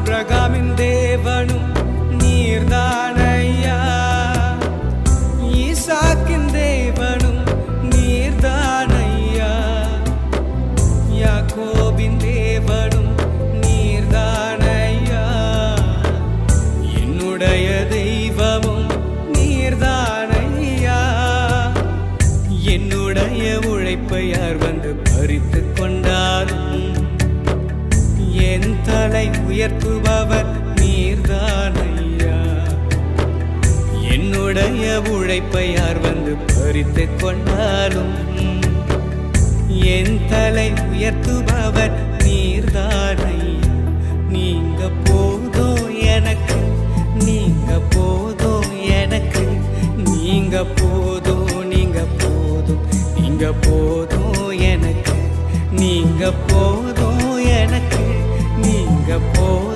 ஆபிரகாமின் தேவனும் நீர்தானையா, ஈசாக்கின் தேவனும் நீர்தானையா, யாக்கோபின் தேவனும் நீர்தானையா, என்னுடைய தெய்வமும் நீர்தானையா. என்னுடைய உழைப்பை யார் வந்து பறித்து கொண்டாலும் என் தலை உயர்த்துபவர் நீர்தானையா. என்னுடைய உழைப்பை யார் வந்து பறித்து கொண்டாலும் என் தலை உயர்த்துபவர் நீர்தான்.